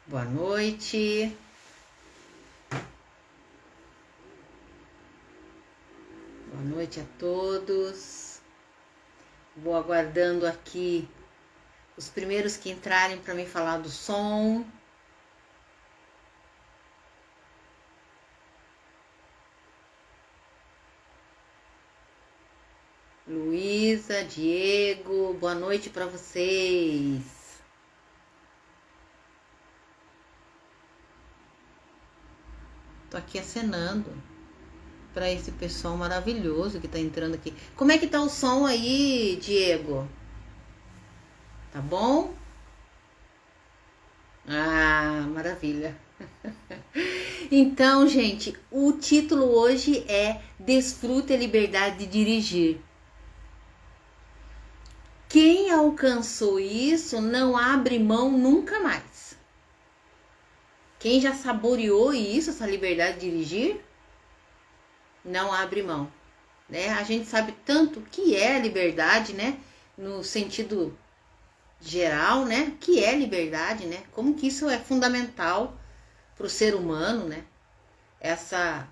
Boa noite. Boa noite a todos. Vou aguardando aqui os primeiros que entrarem para me falar do som. Luísa, Diego, boa noite para vocês. Tô aqui acenando para esse pessoal maravilhoso que tá entrando aqui. Como é que tá o som aí, Diego? Tá bom? Ah, maravilha. Então, gente, o título hoje é Desfrute a Liberdade de Dirigir. Quem alcançou isso não abre mão nunca mais. Quem já saboreou isso, essa liberdade de dirigir, não abre mão, né? A gente sabe tanto que é liberdade, né? No sentido geral, né? Que é liberdade, né? Como que isso é fundamental para o ser humano, né? Essa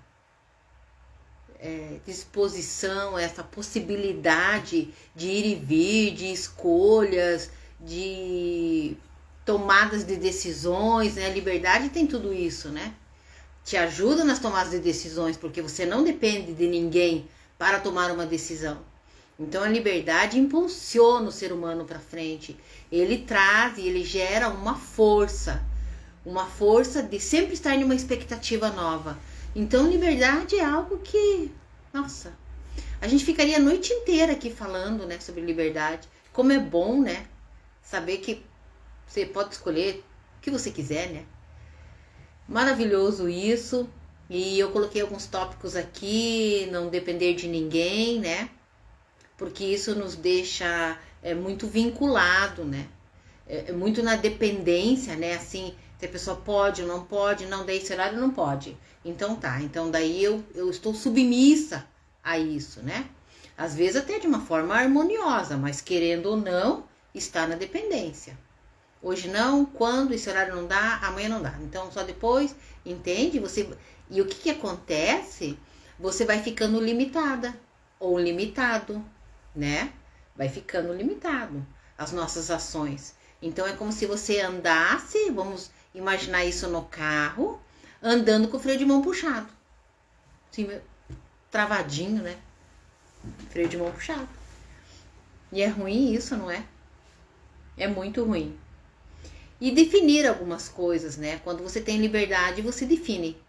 disposição, essa possibilidade de ir e vir, de escolhas, de tomadas de decisões, né? A liberdade tem tudo isso, né? Te ajuda nas tomadas de decisões, porque você não depende de ninguém para tomar uma decisão. Então a liberdade impulsiona o ser humano para frente. Ele traz e ele gera uma força de sempre estar em uma expectativa nova. Então liberdade é algo que, nossa, a gente ficaria a noite inteira aqui falando, né, sobre liberdade. Como é bom, né, saber que você pode escolher o que você quiser, né? Maravilhoso isso. E eu coloquei alguns tópicos aqui, não depender de ninguém, né? Porque isso nos deixa muito vinculado, né? Muito na dependência, né? Assim, se a pessoa pode ou não pode, não, daí esse horário não pode. Então tá, então daí eu estou submissa a isso, né? Às vezes até de uma forma harmoniosa, mas querendo ou não, está na dependência. Hoje não, quando esse horário não dá, amanhã não dá. Então só depois, entende? E o que acontece? Você vai ficando limitada ou limitado, né? Vai ficando limitado as nossas ações. Então é como se você andasse, vamos imaginar isso no carro, andando com o freio de mão puxado. Assim, travadinho, né? Freio de mão puxado. E é ruim isso, não é? É muito ruim. E definir algumas coisas, né? Quando você tem liberdade, você define.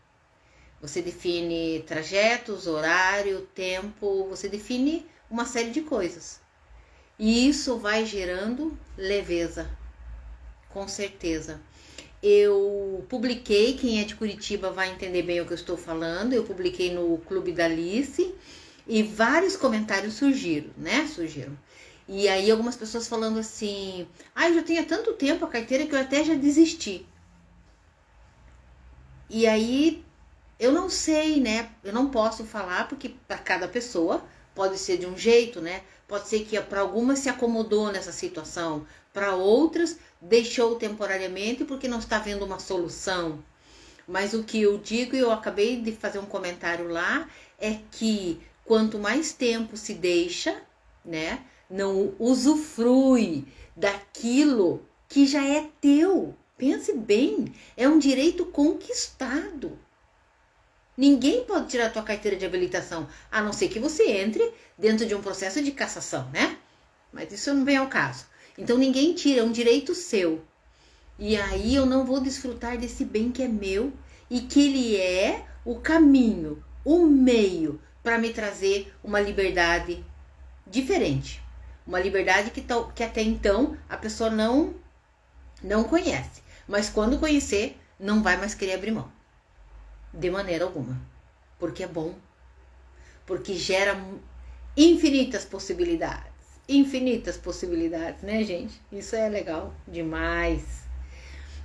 Você define trajetos, horário, tempo, você define uma série de coisas. E isso vai gerando leveza, com certeza. Eu publiquei, quem é de Curitiba vai entender bem o que eu estou falando, eu publiquei no Clube da Alice e vários comentários surgiram, né? E aí algumas pessoas falando assim, eu já tenho há tanto tempo a carteira que eu até já desisti. E aí eu não sei, né? Eu não posso falar porque para cada pessoa pode ser de um jeito, né? Pode ser que para algumas se acomodou nessa situação, para outras deixou temporariamente porque não está vendo uma solução. Mas o que eu digo, e eu acabei de fazer um comentário lá, é que quanto mais tempo se deixa, né? Não usufrui daquilo que já é teu. Pense bem, é um direito conquistado. Ninguém pode tirar a tua carteira de habilitação, a não ser que você entre dentro de um processo de cassação, né? Mas isso não vem ao caso. Então ninguém tira, é um direito seu. E aí eu não vou desfrutar desse bem que é meu e que ele é o caminho, o meio para me trazer uma liberdade diferente. Uma liberdade que até então a pessoa não conhece. Mas quando conhecer, não vai mais querer abrir mão. De maneira alguma. Porque é bom. Porque gera infinitas possibilidades. Infinitas possibilidades, né, gente? Isso é legal demais.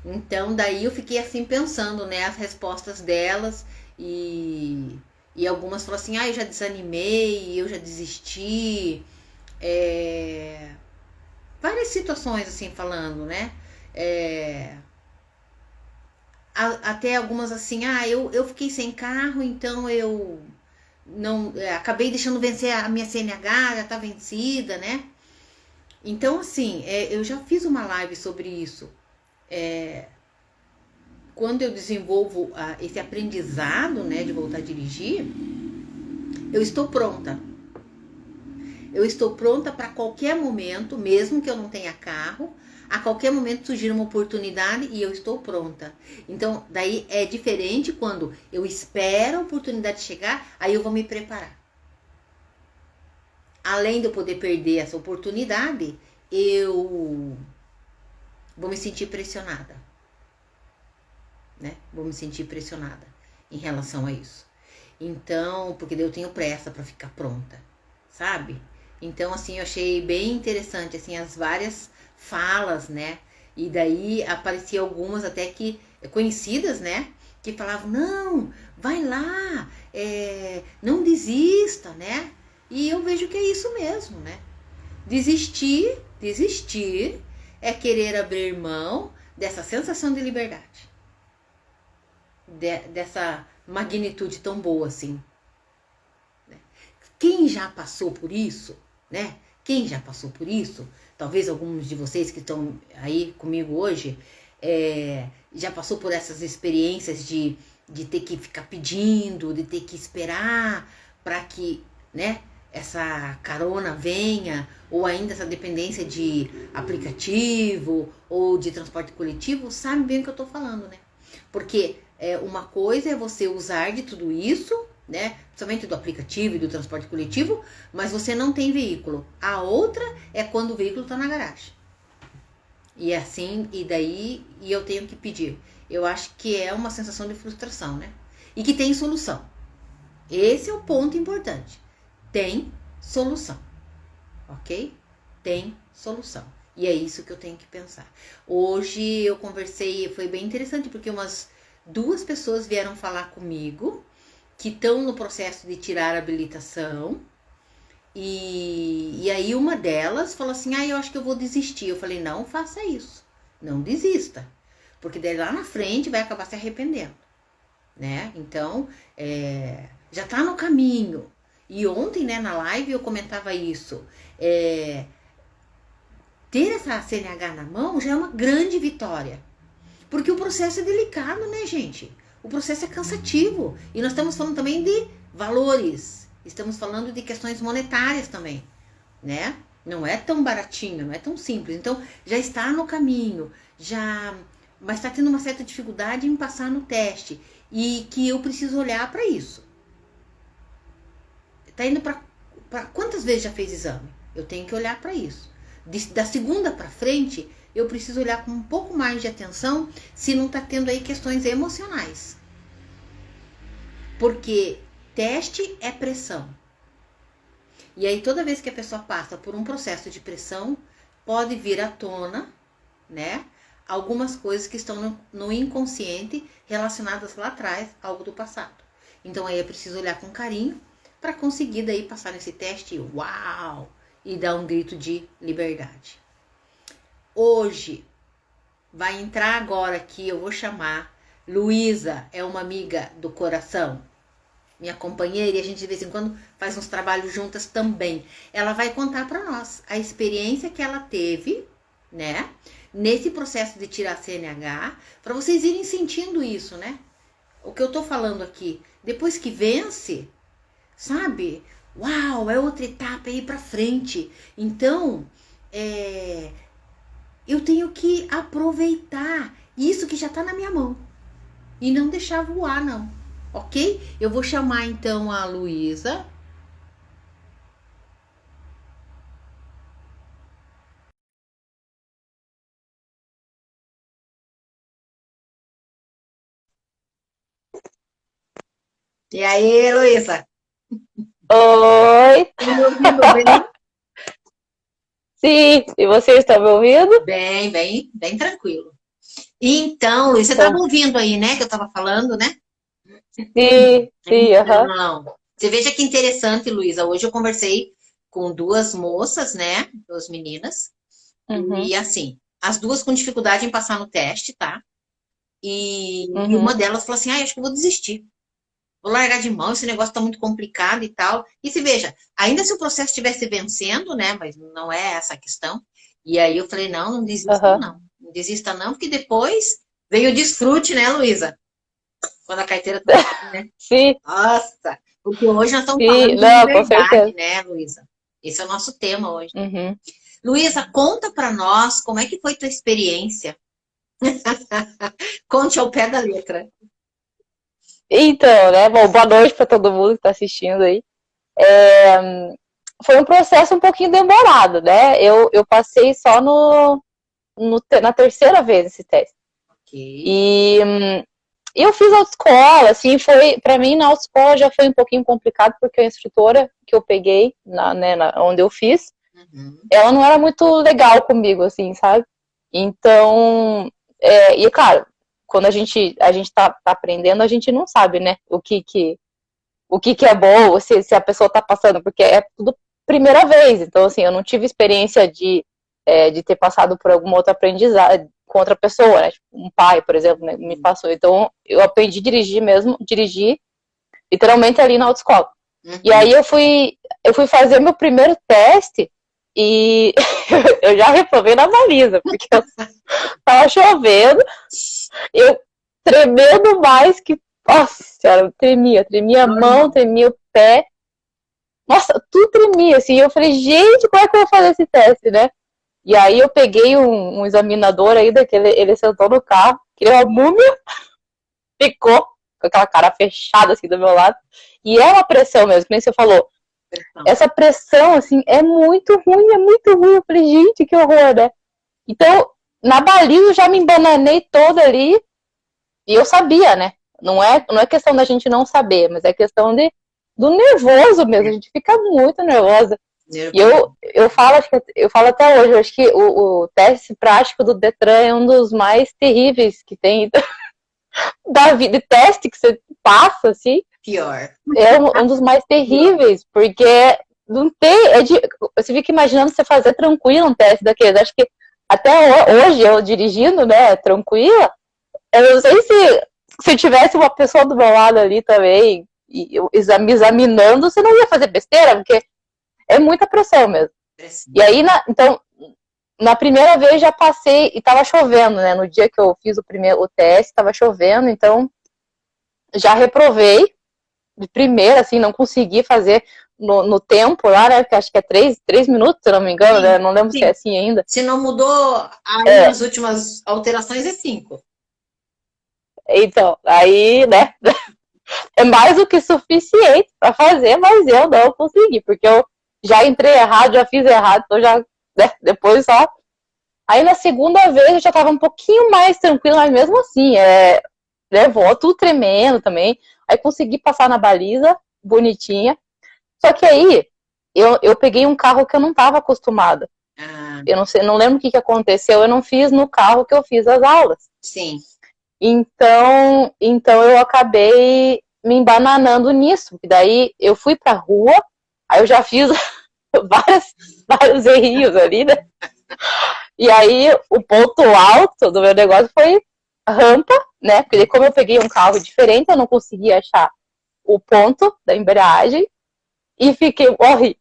Então, daí eu fiquei assim pensando, né, as respostas delas e algumas falaram assim, eu já desanimei, eu já desisti. Várias situações assim falando, né? até algumas assim, eu fiquei sem carro, então eu não acabei deixando vencer a minha CNH, já tá vencida, né? Então, assim, eu já fiz uma live sobre isso. Quando eu desenvolvo esse aprendizado, né, de voltar a dirigir, eu estou pronta. Eu estou pronta para qualquer momento, mesmo que eu não tenha carro, a qualquer momento surgir uma oportunidade e eu estou pronta. Então, daí é diferente quando eu espero a oportunidade chegar, aí eu vou me preparar. Além de eu poder perder essa oportunidade, eu vou me sentir pressionada, né? Vou me sentir pressionada em relação a isso. Então, porque daí eu tenho pressa para ficar pronta, sabe? Então, assim, eu achei bem interessante, assim, as várias falas, né? E daí aparecia algumas até que conhecidas, né? Que falavam, não, vai lá, não desista, né? E eu vejo que é isso mesmo, né? Desistir é querer abrir mão dessa sensação de liberdade, dessa magnitude tão boa assim. Quem já passou por isso, né? Quem já passou por isso, talvez alguns de vocês que estão aí comigo hoje, já passou por essas experiências de ter que ficar pedindo, de ter que esperar para que, né, essa carona venha, ou ainda essa dependência de aplicativo ou de transporte coletivo, sabe bem o que eu tô falando, né? Porque uma coisa é você usar de tudo isso, né? Principalmente do aplicativo e do transporte coletivo, mas você não tem veículo. A outra é quando o veículo está na garagem. E assim, e daí eu tenho que pedir. Eu acho que é uma sensação de frustração, né? E que tem solução. Esse é o ponto importante. Tem solução. Ok? Tem solução. E é isso que eu tenho que pensar. Hoje eu conversei, foi bem interessante, porque umas 2 pessoas vieram falar comigo que estão no processo de tirar a habilitação. E aí uma delas falou assim, eu acho que eu vou desistir. Eu falei, não faça isso. Não desista. Porque daí lá na frente vai acabar se arrependendo, né? Então, já tá no caminho. E ontem, né, na live eu comentava isso. Ter essa CNH na mão já é uma grande vitória. Porque o processo é delicado, né, gente? O processo é cansativo. E nós estamos falando também de valores. Estamos falando de questões monetárias também, né? Não é tão baratinho, não é tão simples. Então, já está no caminho, mas está tendo uma certa dificuldade em passar no teste. E que eu preciso olhar para isso. Está indo para quantas vezes já fez exame? Eu tenho que olhar para isso. Da segunda para frente, eu preciso olhar com um pouco mais de atenção se não está tendo aí questões emocionais. Porque teste é pressão. E aí toda vez que a pessoa passa por um processo de pressão, pode vir à tona, né, algumas coisas que estão no inconsciente relacionadas lá atrás, algo do passado. Então aí é preciso olhar com carinho para conseguir daí passar nesse teste, uau, e dar um grito de liberdade. Hoje, vai entrar agora aqui, eu vou chamar, Luísa, é uma amiga do coração, minha companheira, e a gente de vez em quando faz uns trabalhos juntas também. Ela vai contar para nós a experiência que ela teve, né, nesse processo de tirar a CNH, para vocês irem sentindo isso, né? O que eu tô falando aqui, depois que vence, sabe? Uau, é outra etapa aí para frente. Então, eu tenho que aproveitar isso que já tá na minha mão e não deixar voar, não. Ok? Eu vou chamar então a Luísa. E aí, Luísa? Oi, Tá me ouvindo bem? sim, e você está me ouvindo? Bem, bem, bem tranquilo. Então, Luísa, você estava Então, ouvindo aí, né, que eu estava falando, né? sim, sim, aham, Então, você veja que interessante, Luísa. Hoje eu conversei com 2 moças, né? 2 meninas. uhum, E assim, as 2 com dificuldade em passar no teste, tá? E uma delas falou assim, acho que eu vou desistir. Vou largar de mão, esse negócio tá muito complicado e tal. E se veja, ainda se o processo estivesse vencendo, né? Mas não é essa a questão. E aí eu falei, não desista aham. não. Não desista não, porque depois vem o desfrute, né, Luísa? Quando a carteira tá assim, né? Sim, Nossa! Porque hoje nós estamos sim, falando de não, com certeza. liberdade, né, Luísa? Esse é o nosso tema hoje. Uhum. Luísa, conta para nós como é que foi tua experiência. Conte ao pé da letra. Então, né? Bom, boa noite para todo mundo que está assistindo aí. É, foi um processo um pouquinho demorado, né? Eu passei só na terceira vez esse teste. Ok. E eu fiz autoescola, assim, foi, para mim na autoescola já foi um pouquinho complicado, porque a instrutora que eu peguei, onde eu fiz, Uhum. ela não era muito legal comigo, assim, sabe? Então, e claro, quando a gente tá aprendendo, a gente não sabe, né, o que é bom, se a pessoa tá passando, porque é tudo primeira vez. Então, assim, eu não tive experiência de ter passado por alguma outra aprendizagem com outra pessoa, né? Tipo, um pai, por exemplo, né, me passou. Então, eu aprendi a dirigir mesmo, dirigir literalmente ali na autoescola. E Uhum. aí eu fui fazer meu primeiro teste e eu já reprovei na baliza, porque eu tava chovendo, eu tremendo mais que. Nossa senhora, eu tremia a mão, Normal. tremia o pé. Nossa, tudo tremia, assim. Eu falei, gente, como é que eu vou fazer esse teste, né? E aí eu peguei um examinador ainda, que ele sentou no carro, que ele é uma múmia, ficou com aquela cara fechada, assim, do meu lado. E é uma pressão mesmo, que nem você falou. Pressão. Essa pressão, assim, é muito ruim, é muito ruim. Eu falei, gente, que horror, né? Então, na baliza eu já me embananei toda ali, e eu sabia, né? Não é questão da gente não saber, mas é questão do nervoso mesmo. A gente fica muito nervosa. E Nervoso. eu falo até hoje, eu acho que o teste prático do Detran é um dos mais terríveis que tem da vida. Teste que você passa, assim, Pior. é um dos mais Pior. terríveis, porque não tem. Você fica imaginando você fazer tranquilo um teste daqueles. Acho que até hoje, eu dirigindo, né, tranquila, eu não sei se tivesse uma pessoa do meu lado ali também, me examinando, você não ia fazer besteira, porque é muita pressão mesmo. Pressão. E aí, então, na primeira vez já passei, e tava chovendo, né? No dia que eu fiz o teste, tava chovendo, então já reprovei de primeira, assim, não consegui fazer no tempo lá, né? Que acho que é 3 minutos, se eu não me engano, né? Sim, Não lembro se é sim. assim ainda. Se não mudou aí É, nas últimas alterações, é 5. então, aí, né? É mais do que suficiente para fazer, mas eu não consegui, porque eu já entrei errado, já fiz errado, então já, né, depois só. Aí na segunda vez eu já tava um pouquinho mais tranquila, mas mesmo assim, levou tudo tremendo também. Aí consegui passar na baliza, bonitinha. Só que aí eu peguei um carro que eu não tava acostumada. Ah, Eu não sei, não lembro o que aconteceu, eu não fiz no carro que eu fiz as aulas. sim. Então eu acabei me embananando nisso. E daí eu fui pra rua, aí eu já fiz vários errinhos ali, né? E aí o ponto alto do meu negócio foi rampa, né? Porque como eu peguei um carro diferente, eu não conseguia achar o ponto da embreagem e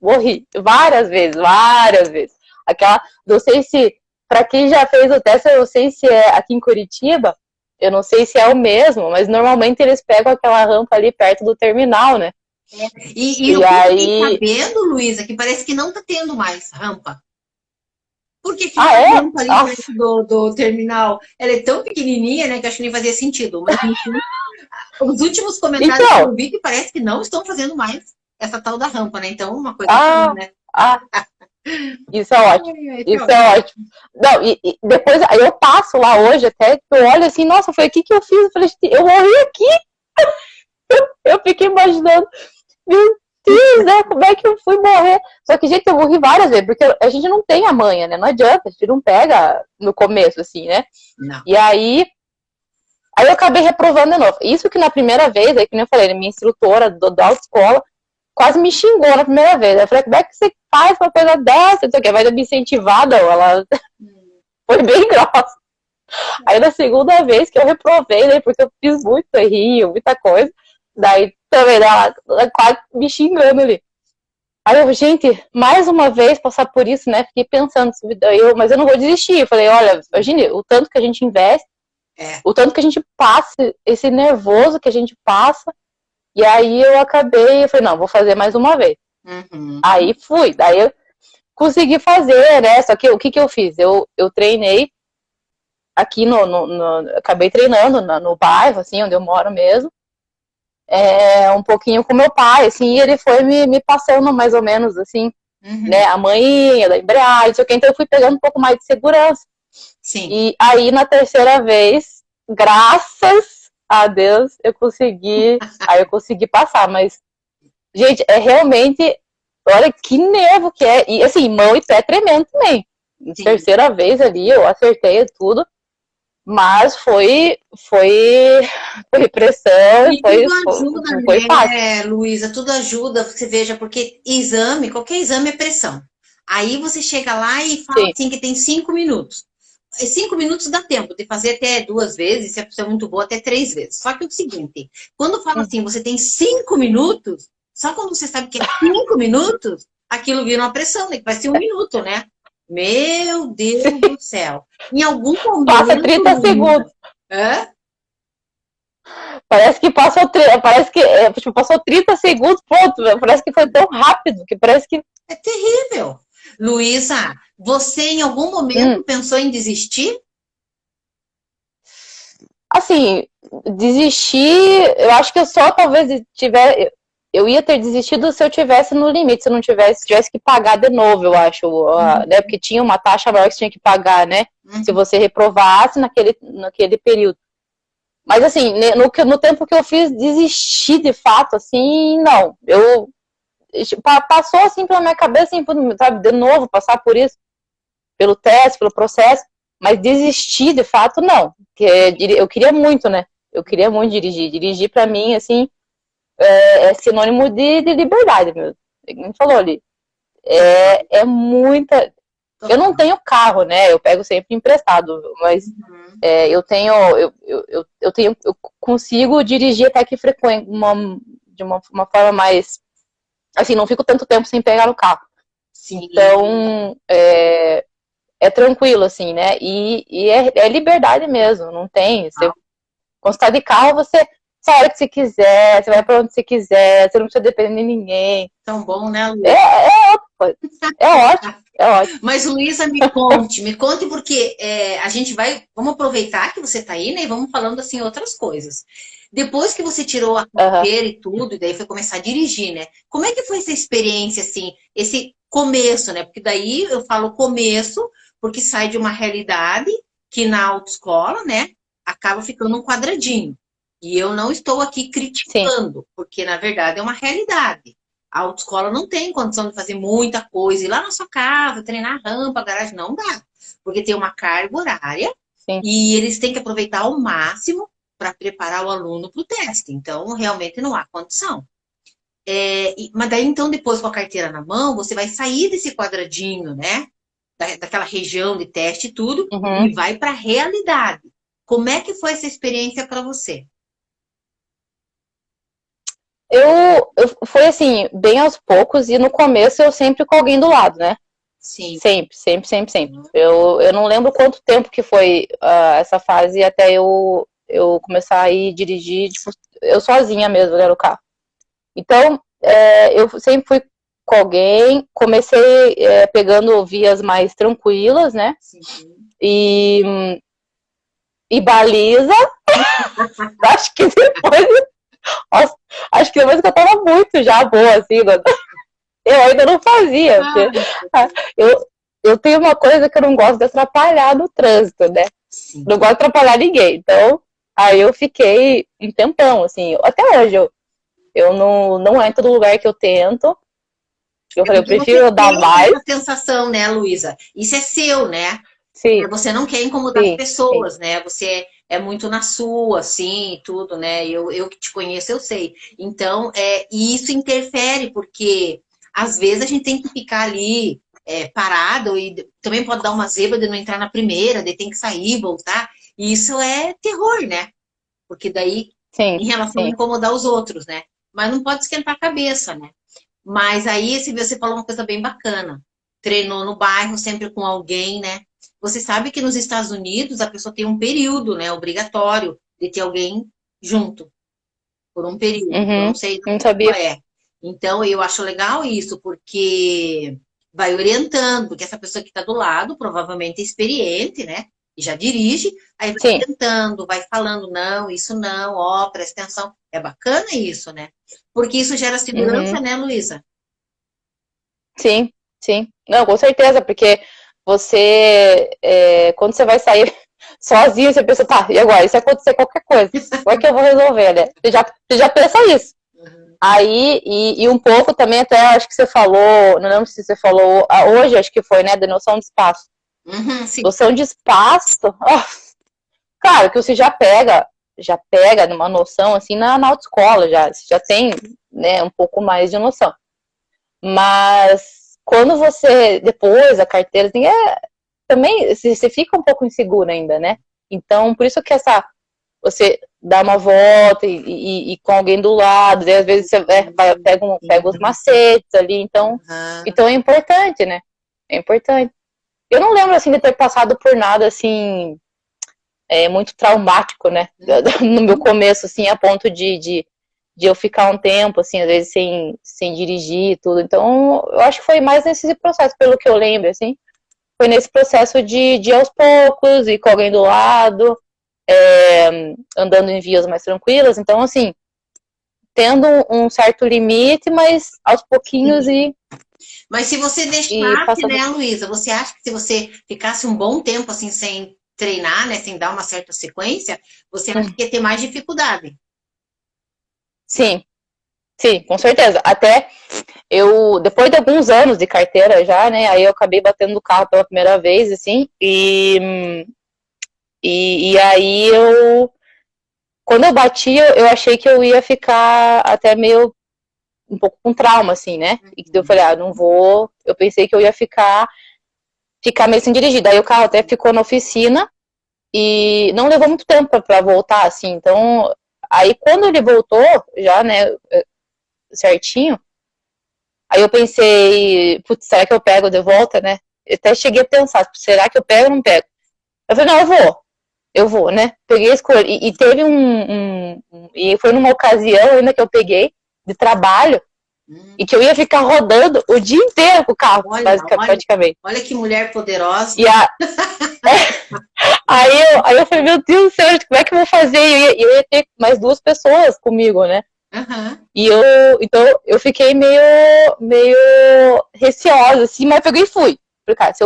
morri várias vezes. Aquela, não sei se, para quem já fez o teste, eu não sei se é aqui em Curitiba, eu não sei se é o mesmo, mas normalmente eles pegam aquela rampa ali perto do terminal, né? E E o que eu fiquei aí. sabendo, Luísa, que parece que não tá tendo mais rampa. Porque Ah, fica a é? rampa ali Nossa. perto do terminal. Ela é tão pequenininha, né, que eu acho que nem fazia sentido. Mas, enfim, os últimos comentários que Então, eu vi que parece que não estão fazendo mais essa tal da rampa, né? Então, uma coisa boa, ah, né? ah, isso é ótimo. Ai, ai, que Isso ótimo. é ótimo. Não, e depois aí eu passo lá hoje até, eu olho assim, nossa, foi aqui que eu fiz. Eu falei, eu morri aqui. Eu fiquei imaginando, meu Deus, né? Como é que eu fui morrer? Só que, gente, eu morri várias vezes, porque a gente não tem a manha, né? Não adianta, a gente não pega no começo, assim, né? Não. E aí eu acabei reprovando de novo. Isso que na primeira vez, aí que nem eu falei, minha instrutora da autoescola quase me xingou na primeira vez. Eu falei, como é que você faz uma coisa dessa? Não sei o que, vai me incentivar, não. Ela foi bem grossa. Aí na segunda vez que eu reprovei, né, porque eu fiz muito errinho, muita coisa, daí também ela quase me xingando ali. Aí eu, gente, mais uma vez passar por isso, né? Fiquei pensando, mas eu não vou desistir. Eu falei, olha, imagine o tanto que a gente investe, o tanto que a gente passa, esse nervoso que a gente passa. E aí eu falei, não, vou fazer mais uma vez. Aí fui, daí eu consegui fazer, né? Só que o que eu fiz? Eu treinei aqui acabei treinando no bairro, assim, onde eu moro mesmo. Um pouquinho com meu pai, assim, e ele foi me passando mais ou menos, assim, né, a manhinha da embreagem, não sei o que, então eu fui pegando um pouco mais de segurança. Sim. E aí, na terceira vez, graças a Deus, eu consegui passar, mas, gente, é realmente, olha que nervo que é, e assim, mão e pé tremendo também. Sim. Terceira vez ali, eu acertei tudo, mas foi pressão, E foi tudo ajuda, fácil. né, Luísa? Tudo ajuda, você veja, porque qualquer exame é pressão. Aí você chega lá e fala assim que tem 5 minutos. 5 minutos dá tempo de fazer até 2 vezes, se a pessoa é muito boa, até 3 vezes. Só que é o seguinte, quando fala assim, você tem 5 minutos, só quando você sabe que é 5 minutos, aquilo vira uma pressão, né? Que vai ser 1 minuto, né? Meu Deus do céu. Em algum momento... Passa 30 segundos. Hã? Parece que passou 30 segundos, pronto. Parece que foi tão rápido que parece que. É terrível. Luísa, você em algum momento pensou em desistir? Assim, desistir, eu acho que eu só talvez eu ia ter desistido se eu tivesse no limite, se eu não tivesse que pagar de novo, eu acho, né? Porque tinha uma taxa maior que você tinha que pagar, né? Se você reprovasse naquele período. Mas assim, no tempo que eu fiz desistir de fato, assim, não. Passou assim pela minha cabeça, assim, sabe, de novo, passar por isso, pelo teste, pelo processo, mas desistir de fato, não. Porque eu queria muito, né? Eu queria muito dirigir. Dirigir pra mim, assim, é sinônimo de liberdade mesmo. Como falou ali. É muita. Eu não tenho carro, né? Eu pego sempre emprestado, mas eu consigo dirigir até que frequente, de uma forma mais, assim, não fico tanto tempo sem pegar o carro. Sim. Então, é tranquilo, assim, né? E é liberdade mesmo, não tem. Quando você tá de carro, você sai a hora que você quiser, você vai pra onde você quiser, você não precisa depender de ninguém. Tão bom, né, Luísa? É outra coisa. É ótimo. É ótimo. Mas, Luísa, me conte porque vamos aproveitar que você está aí, né, e vamos falando, assim, outras coisas. Depois que você tirou a carteira e tudo, e daí foi começar a dirigir, né, como é que foi essa experiência, assim, esse começo, né, porque daí eu falo começo, porque sai de uma realidade que na autoescola, né, acaba ficando um quadradinho. E eu não estou aqui criticando, porque, na verdade, é uma realidade. A autoescola não tem condição de fazer muita coisa. Ir lá na sua casa, treinar rampa, garagem, não dá. Porque tem uma carga horária e eles têm que aproveitar ao máximo para preparar o aluno para o teste. Então, realmente não há condição. Mas daí, então, depois com a carteira na mão, você vai sair desse quadradinho, né? Daquela região de teste e tudo, e vai para a realidade. Como é que foi essa experiência para você? Foi assim, bem aos poucos, e no começo eu sempre com alguém do lado, né? Sim. Sempre. Eu não lembro quanto tempo que foi essa fase até eu começar a ir dirigir, tipo, eu sozinha mesmo, né, no carro. Então, eu sempre fui com alguém, comecei pegando vias mais tranquilas, né? Sim. E baliza, acho que depois... Nossa, acho que depois que eu tava muito já boa, assim, eu ainda não fazia. Porque eu tenho uma coisa que eu não gosto de atrapalhar no trânsito, né? Sim. Não gosto de atrapalhar ninguém. Então, aí eu fiquei um tempão, assim. Até hoje, eu não é em todo lugar que eu tento. Eu falei, eu prefiro dar mais. Essa sensação, né, Luísa? Isso é seu, né? Sim. Você não quer incomodar as pessoas, né? Você é muito na sua, assim, tudo, né? Eu que te conheço, eu sei. Então, e isso interfere, porque às vezes a gente tem que ficar ali parado e também pode dar uma zebra de não entrar na primeira, de tem que sair, voltar. Isso é terror, né? Porque daí, sim, em relação a sim. incomodar os outros, né? Mas não pode esquentar a cabeça, né? Mas aí, se você falou uma coisa bem bacana, treinou no bairro, sempre com alguém, né? Você sabe que nos Estados Unidos a pessoa tem um período, né, obrigatório de ter alguém junto, por um período. Eu não Uhum, sei não qual sabia. é. Então, eu acho legal isso, porque vai orientando, porque essa pessoa que está do lado, provavelmente é experiente, né? E já dirige, aí vai Sim, orientando, vai falando, não, isso não, ó, presta atenção. É bacana isso, né? Porque isso gera segurança, uhum, né, Luísa? sim, sim. Não, com certeza, porque quando você vai sair sozinho, você pensa, tá, e agora? E se acontecer qualquer coisa? Como é que eu vou resolver, né? Você já pensa isso. Aí, e um pouco também, até acho que você falou, não lembro se você falou hoje, acho que foi, né, da noção de espaço. Uhum, sim. Noção de espaço, claro que você já pega numa noção assim na autoescola, você já tem, né, um pouco mais de noção. Mas quando você, depois a carteira, assim, também você fica um pouco insegura ainda, né? Então, por isso que você dá uma volta e com alguém do lado, daí às vezes você pega os macetes ali, então é importante, né? É importante. Eu não lembro, assim, de ter passado por nada, assim, muito traumático, né? No meu começo, assim, a ponto de eu ficar um tempo, assim, às vezes sem dirigir e tudo. Então, eu acho que foi mais nesse processo, pelo que eu lembro, assim. Foi nesse processo de ir aos poucos, ir com alguém do lado, andando em vias mais tranquilas. Então, assim, tendo um certo limite, mas aos pouquinhos Sim. e, Mas se você e deixasse, passando. né, Luísa, você acha que se você ficasse um bom tempo assim sem treinar, né, sem dar uma certa sequência, você acha que ia ter mais dificuldade? Sim, sim, com certeza. Até depois de alguns anos de carteira já, né, aí eu acabei batendo no carro pela primeira vez, assim, e aí quando eu bati, eu achei que eu ia ficar até meio, um pouco com trauma, assim, né, e eu falei, não vou, eu pensei que eu ia ficar meio sem dirigir, daí o carro até ficou na oficina, e não levou muito tempo pra voltar, assim, então, aí quando ele voltou, já, né, certinho, aí eu pensei, putz, será que eu pego de volta, né? Eu até cheguei a pensar, será que eu pego ou não pego? Eu falei, não, eu vou, né? Peguei a escolha. E teve e foi numa ocasião ainda que eu peguei de trabalho Hum, e que eu ia ficar rodando o dia inteiro com o carro, olha, olha, praticamente. olha que mulher poderosa. E aí eu falei, meu Deus do céu, como é que eu vou fazer? Eu ia ter mais duas pessoas comigo, né? Aham. Então eu fiquei meio receosa, assim, mas eu peguei e fui. Falei, cara, se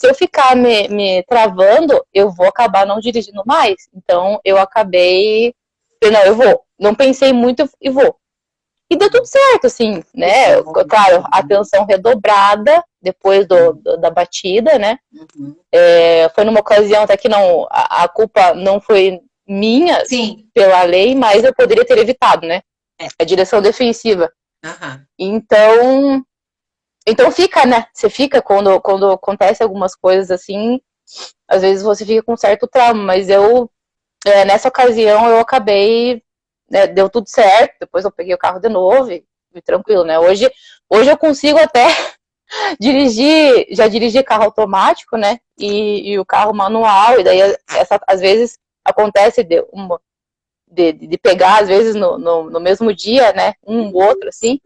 eu ficar me travando, eu vou acabar não dirigindo mais. Então eu acabei, falei, não, eu vou. Não pensei muito e vou. E deu tudo certo, assim, Que né? bom. Claro, atenção redobrada depois da batida, né? Uhum. Foi numa ocasião até que não, a culpa não foi minha Sim. pela lei, mas eu poderia ter evitado, né? É. A direção defensiva. Aham. Então fica, né? Você fica quando acontece algumas coisas assim, às vezes você fica com certo trauma, mas nessa ocasião eu acabei, né, deu tudo certo, depois eu peguei o carro de novo e tranquilo, né? Hoje eu consigo até dirigir, já dirigi carro automático, né? E o carro manual, e daí às vezes acontece de pegar, às vezes, no mesmo dia, né? Um ou outro, assim.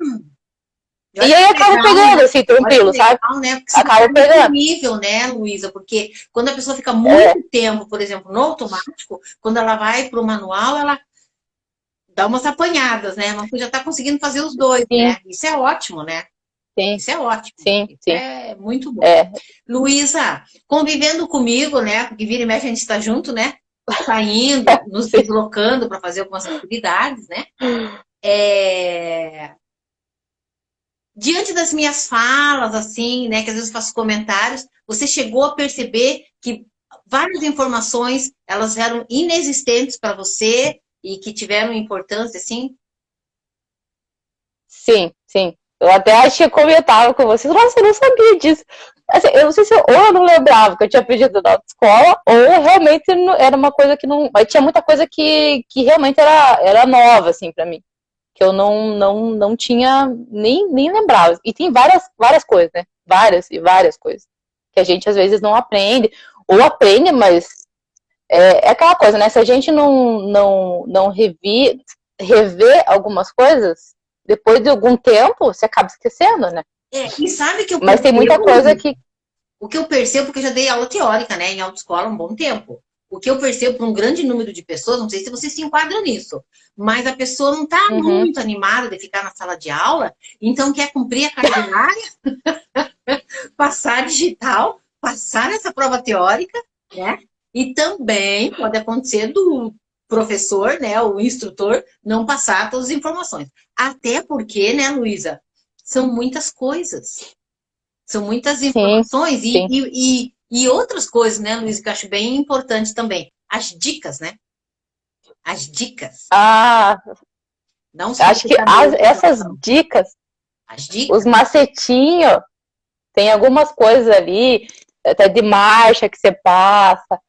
E E olha aí que acaba legal, pegando, né? assim, Olha que tranquilo, sabe? legal, né? Porque senão Acaba é pegando. terrível, né, Luísa? Porque quando a pessoa fica É, muito tempo, por exemplo, no automático, quando ela vai para o manual, ela dá umas apanhadas, né? Mas você já está conseguindo fazer os dois, sim, né? Isso é ótimo, né? sim, Isso é ótimo. sim, Isso sim. é muito bom. É, Luísa, convivendo comigo, né? Porque vira e mexe a gente está junto, né? Saindo, nos sim. deslocando para fazer algumas atividades, né? É, diante das minhas falas, assim, né, que às vezes eu faço comentários, você chegou a perceber que várias informações, elas eram inexistentes para você e que tiveram importância, assim? Sim, sim. Eu até tinha comentado com vocês, nossa, eu não sabia disso. Assim, eu não sei se ou eu não lembrava que eu tinha pedido na escola, ou realmente era uma coisa que não. Mas tinha muita coisa que realmente era nova, assim, pra mim. Que eu não tinha, nem lembrava. E tem várias coisas, né? Várias e várias coisas. Que a gente às vezes não aprende. Ou aprende, mas é aquela coisa, né? Se a gente não rever algumas coisas, depois de algum tempo, você acaba esquecendo, né? E sabe que eu Mas tem muita coisa que. O que eu percebo, porque eu já dei aula teórica, né, em autoescola há um bom tempo. O que eu percebo para um grande número de pessoas, não sei se você se enquadra nisso, mas a pessoa não está muito animada de ficar na sala de aula, então quer cumprir a carga horária, passar digital, passar essa prova teórica, né? E também pode acontecer do professor, né, o instrutor, não passar todas as informações. Até porque, né, Luísa, são muitas coisas. São muitas informações sim. E outras coisas, né, Luísa, que eu acho bem importante também. As dicas, né? As dicas. Não acho que essas dicas, os macetinhos, tem algumas coisas ali, até de marcha que você passa.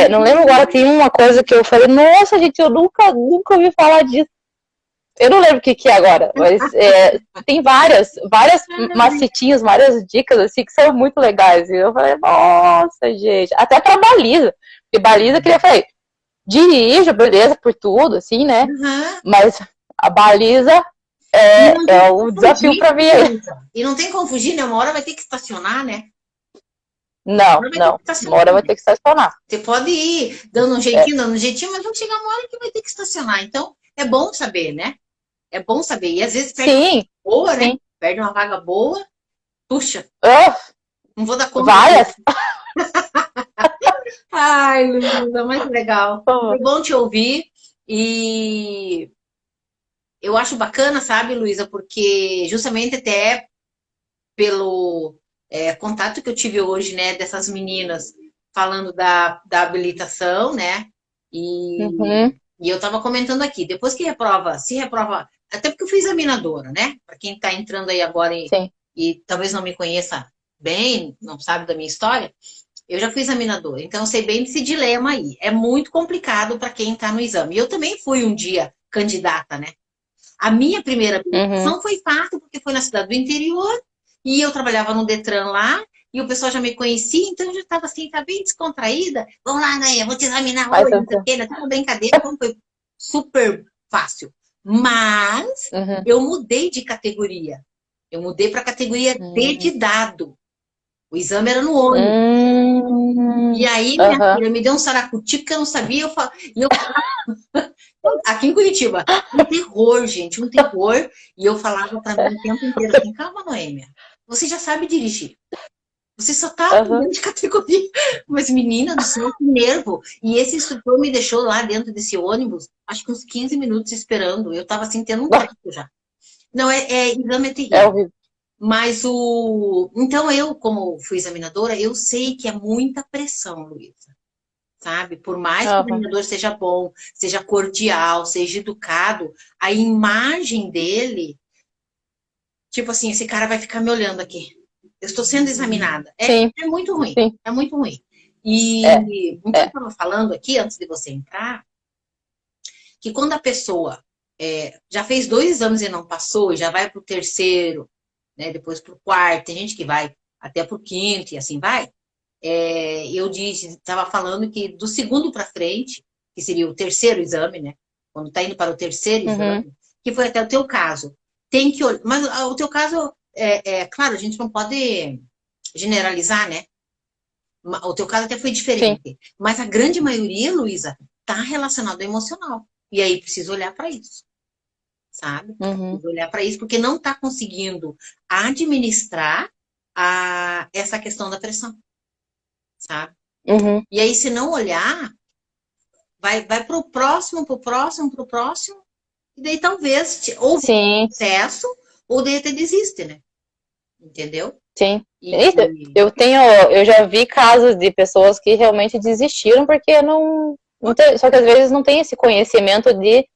Não lembro agora, tem uma coisa que eu falei, nossa, gente, eu nunca ouvi falar disso. Eu não lembro o que é agora, mas tem várias macetinhos, várias dicas, assim, que são muito legais. E eu falei, nossa, gente, até pra baliza. Porque baliza, que eu falei, dirija, beleza, por tudo, assim, né? Mas a baliza é o desafio pra mim. E não tem como fugir, né? Uma hora vai ter que estacionar, né? Não, uma hora vai ter que estacionar. Você pode ir dando um jeitinho, mas vai chegar uma hora que vai ter que estacionar. Então, é bom saber, né? É bom saber. E às vezes perde uma vaga boa, né? Perde uma vaga boa. Puxa. Não vou dar conta. Várias. Ai, Luísa, muito legal. Foi bom te ouvir. E eu acho bacana, sabe, Luísa, porque justamente até pelo contato que eu tive hoje, né, dessas meninas falando da habilitação, né? E eu estava comentando aqui, depois que se reprova, até porque eu fui examinadora, né? Para quem está entrando aí agora e talvez não me conheça bem, não sabe da minha história, eu já fui examinadora, então eu sei bem desse dilema aí. É muito complicado para quem está no exame. E eu também fui um dia candidata, né? A minha primeira habilitação foi fácil, porque foi na cidade do interior, e eu trabalhava no Detran lá, e o pessoal já me conhecia, então eu já estava assim, tá bem descontraída. Vamos lá, Naia, vou te examinar hoje, não sei o quê, uma brincadeira, então foi super fácil. Mas eu mudei de categoria. Eu mudei para a categoria D de dado. O exame era no ônibus. E aí, minha filha me deu um saracuti, porque eu não sabia. Aqui em Curitiba, um terror, gente, um terror. E eu falava para mim o tempo inteiro assim, calma, Noêmia, você já sabe dirigir. Você só tá mudando de categoria. Mas, menina do céu, que nervo. E esse instrutor me deixou lá dentro desse ônibus, acho que uns 15 minutos esperando. Eu tava assim, tendo um treco já. Não, exame é terrível. É horrível. Mas então eu, como fui examinadora, eu sei que é muita pressão, Luísa. Sabe? Por mais que o examinador seja bom, seja cordial, seja educado, a imagem dele, tipo assim, esse cara vai ficar me olhando aqui. Eu estou sendo examinada. É muito ruim. É muito ruim. E então eu estava falando aqui, antes de você entrar, que quando a pessoa já fez 2 exames e não passou, já vai para o terceiro, né, depois para o quarto, tem gente que vai até para o quinto e assim vai. Eu estava falando que do segundo para frente, que seria o terceiro exame, né? Quando está indo para o terceiro exame, que foi até o teu caso. Tem que olhar. Mas o teu caso, claro, a gente não pode generalizar, né? O teu caso até foi diferente. Sim. Mas a grande maioria, Luísa, está relacionado ao emocional. E aí precisa olhar para isso. Sabe? Precisa olhar para isso, porque não está conseguindo administrar essa questão da pressão. Sabe? E aí, se não olhar, vai pro próximo, e daí talvez ou sucesso, ou daí até desiste, né? Entendeu? Sim. Eu já vi casos de pessoas que realmente desistiram porque não tem, só que às vezes não tem esse conhecimento de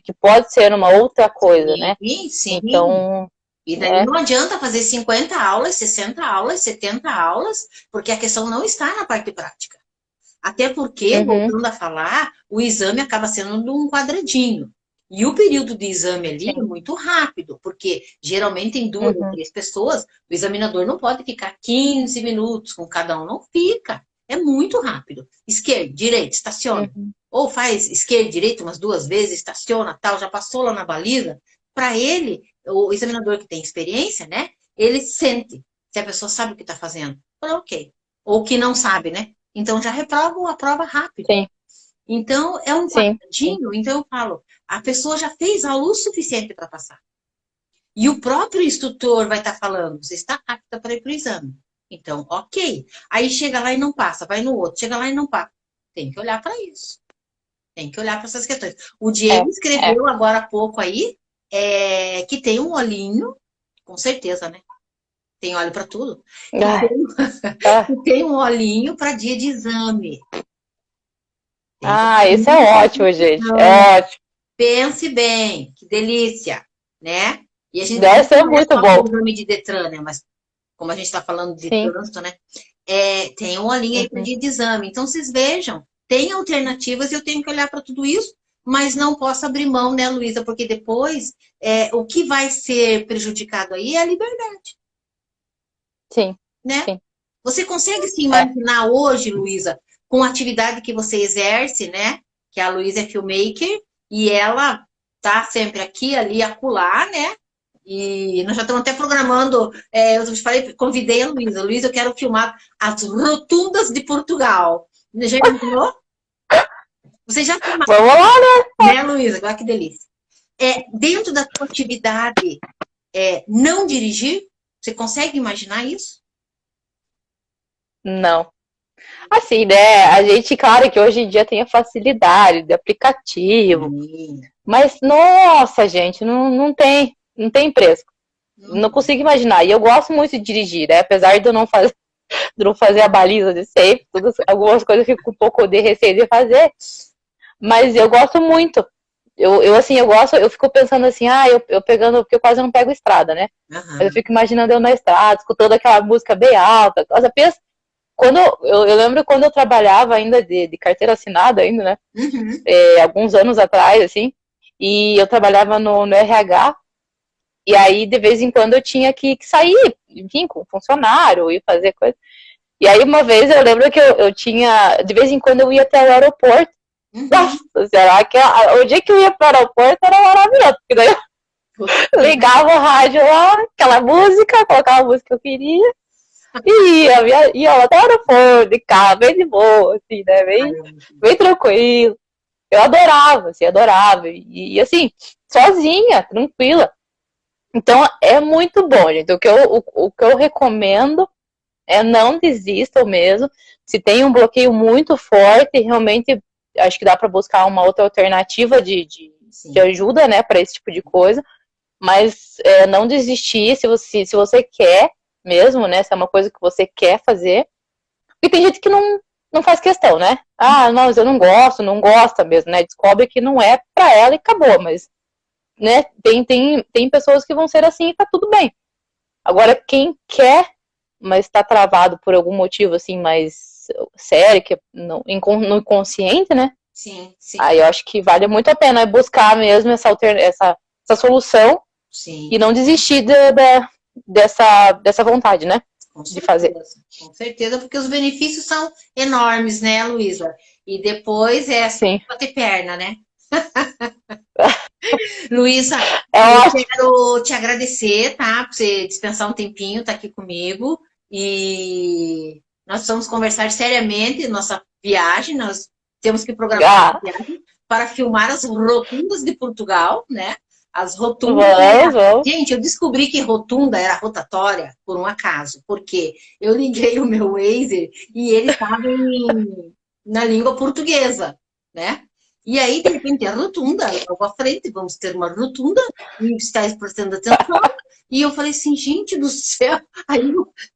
que pode ser uma outra coisa, né? Sim. Então, E daí não adianta fazer 50 aulas, 60 aulas, 70 aulas, porque a questão não está na parte prática. Até porque, voltando a falar, o exame acaba sendo um quadradinho. E o período de exame ali é muito rápido, porque geralmente em 2 ou 3 pessoas, o examinador não pode ficar 15 minutos com cada um, não fica. É muito rápido. Esquerda, direita, estaciona. Ou faz esquerda, direita umas 2 vezes, estaciona, tal, já passou lá na baliza. Para ele, o examinador que tem experiência, né? Ele sente se a pessoa sabe o que está fazendo. Fala, ok. Ou que não sabe, né? Então já reprova a prova rápido. Sim. Então é um quadradinho. Então eu falo, a pessoa já fez a luz suficiente para passar. E o próprio instrutor vai estar falando, você está apta para ir para o exame. Então, ok. Aí chega lá e não passa, vai no outro, chega lá e não passa. Tem que olhar para isso. Tem que olhar para essas questões. O Diego escreveu agora há pouco aí que tem um olhinho, com certeza, né? Tem óleo para tudo. Tem um olhinho para dia de exame. Isso é ótimo, gente. É ótimo. Pense bem, que delícia, né? E a gente deve ser muito bom. O exame de Detran, né? Mas como a gente está falando de trânsito, né? Tem um olhinho aí para dia de exame. Então, vocês vejam, tem alternativas e eu tenho que olhar para tudo isso, mas não posso abrir mão, né, Luísa? Porque depois, o que vai ser prejudicado aí é a liberdade. Sim. Né? Sim. Você consegue se imaginar hoje, Luísa, com a atividade que você exerce, né? Que a Luísa é filmmaker e ela tá sempre aqui, ali, acolá, né? E nós já estamos até programando, eu te falei, convidei a Luísa. Luísa, eu quero filmar as rotundas de Portugal. Já imaginou? Você já filmou? Vamos lá, né, Luísa? Olha que delícia. Dentro da sua atividade, não dirigir, você consegue imaginar isso? Não. Assim, né? A gente, claro que hoje em dia tem a facilidade de aplicativo. Mas, nossa, gente, não tem preço. Não consigo imaginar. E eu gosto muito de dirigir, né? Apesar de eu não fazer a baliza de sempre, algumas coisas eu fico um pouco de receio de fazer. Mas eu gosto muito. Eu fico pensando assim, eu pegando, porque eu quase não pego estrada, né? Mas eu fico imaginando eu na estrada, escutando aquela música bem alta. Nossa, pensa, eu lembro quando eu trabalhava ainda de carteira assinada ainda, né? Alguns anos atrás, assim, e eu trabalhava no RH, e aí de vez em quando eu tinha que sair, enfim, com funcionário e fazer coisa. E aí uma vez eu lembro que eu tinha, de vez em quando eu ia até o aeroporto. Nossa, será que o dia que eu ia para o aeroporto era maravilhoso, porque daí eu ligava o rádio lá, aquela música, colocava a música que eu queria, e ia até o aeroporto, de carro, bem de boa, assim, né, bem tranquilo. Eu adorava, assim, adorava. E assim, sozinha, tranquila. Então, é muito bom, gente. O que eu recomendo é não desistam mesmo. Se tem um bloqueio muito forte, realmente acho que dá para buscar uma outra alternativa de ajuda, né, para esse tipo de coisa. Mas não desistir se você quer mesmo, né, se é uma coisa que você quer fazer. E tem gente que não faz questão, né? Não, mas eu não gosta mesmo, né? Descobre que não é pra ela e acabou, mas, né? Tem pessoas que vão ser assim e tá tudo bem. Agora, quem quer, mas tá travado por algum motivo, assim, mais sério, que no inconsciente, né? Sim. Aí eu acho que vale muito a pena buscar mesmo essa solução. Sim. E não desistir dessa vontade, né? De fazer. Com certeza, porque os benefícios são enormes, né, Luísa? E depois só ter perna, né? Luísa, eu quero te agradecer, tá? Por você dispensar um tempinho, tá aqui comigo. E nós vamos conversar seriamente nossa viagem. Nós temos que programar uma viagem para filmar as rotundas de Portugal, né? As rotundas. Gente, eu descobri que rotunda era rotatória por um acaso, porque eu liguei o meu Waze e ele estava na língua portuguesa, né? E aí, de repente, a rotunda, logo à frente, vamos ter uma rotunda, e está prestando atenção. E eu falei assim, gente do céu. Aí,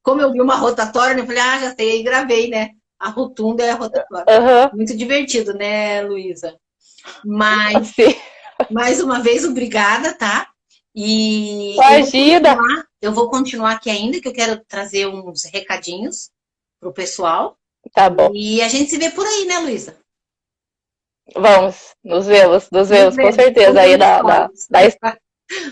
como eu vi uma rotatória, eu falei, já sei, aí gravei, né? A rotunda é a rotatória. Muito divertido, né, Luísa? Mas... mais uma vez, obrigada, tá? E Imagina! eu vou continuar aqui ainda, que eu quero trazer uns recadinhos pro pessoal. Tá bom. E a gente se vê por aí, né, Luísa? Vamos, nos vemos, com certeza, aí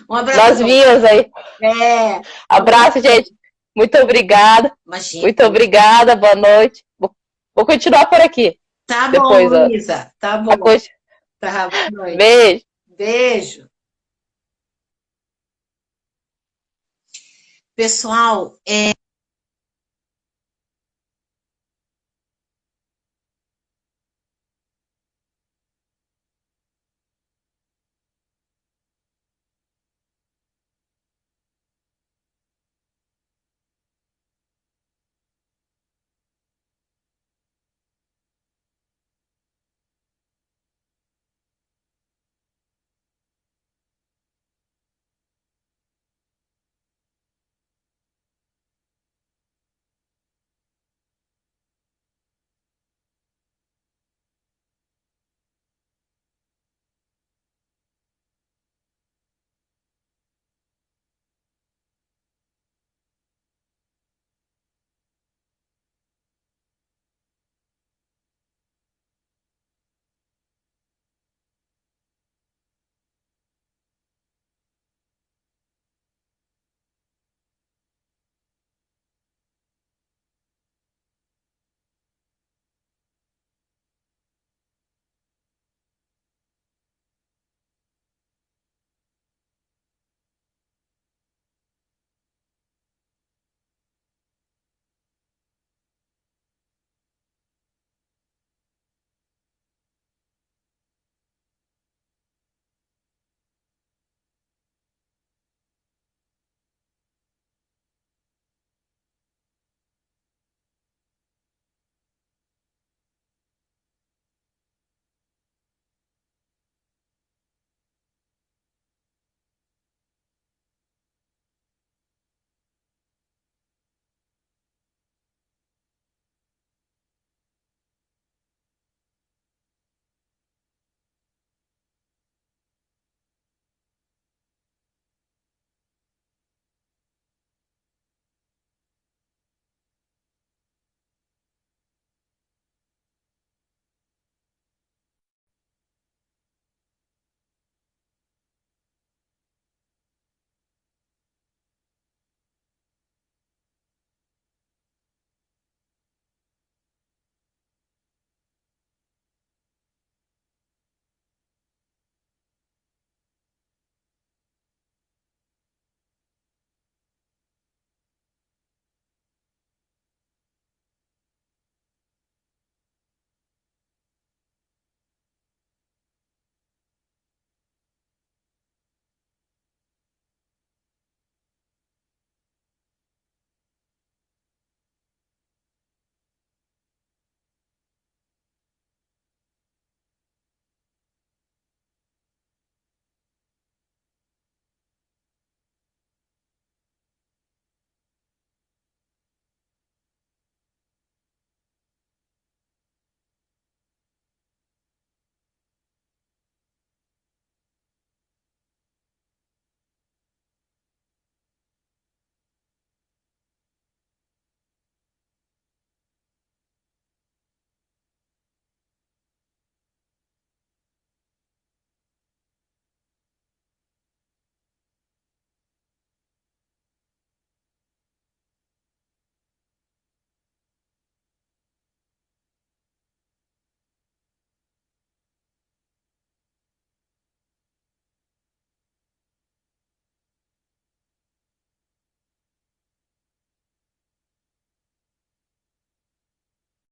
Um abraço. nas vias aí. Abraço. Abraço, gente. Muito obrigada. Imagina. Muito obrigada, boa noite. Vou continuar por aqui. Tá depois, bom, Luísa. Tá bom. Tá, boa noite. Beijo. Beijo. Pessoal,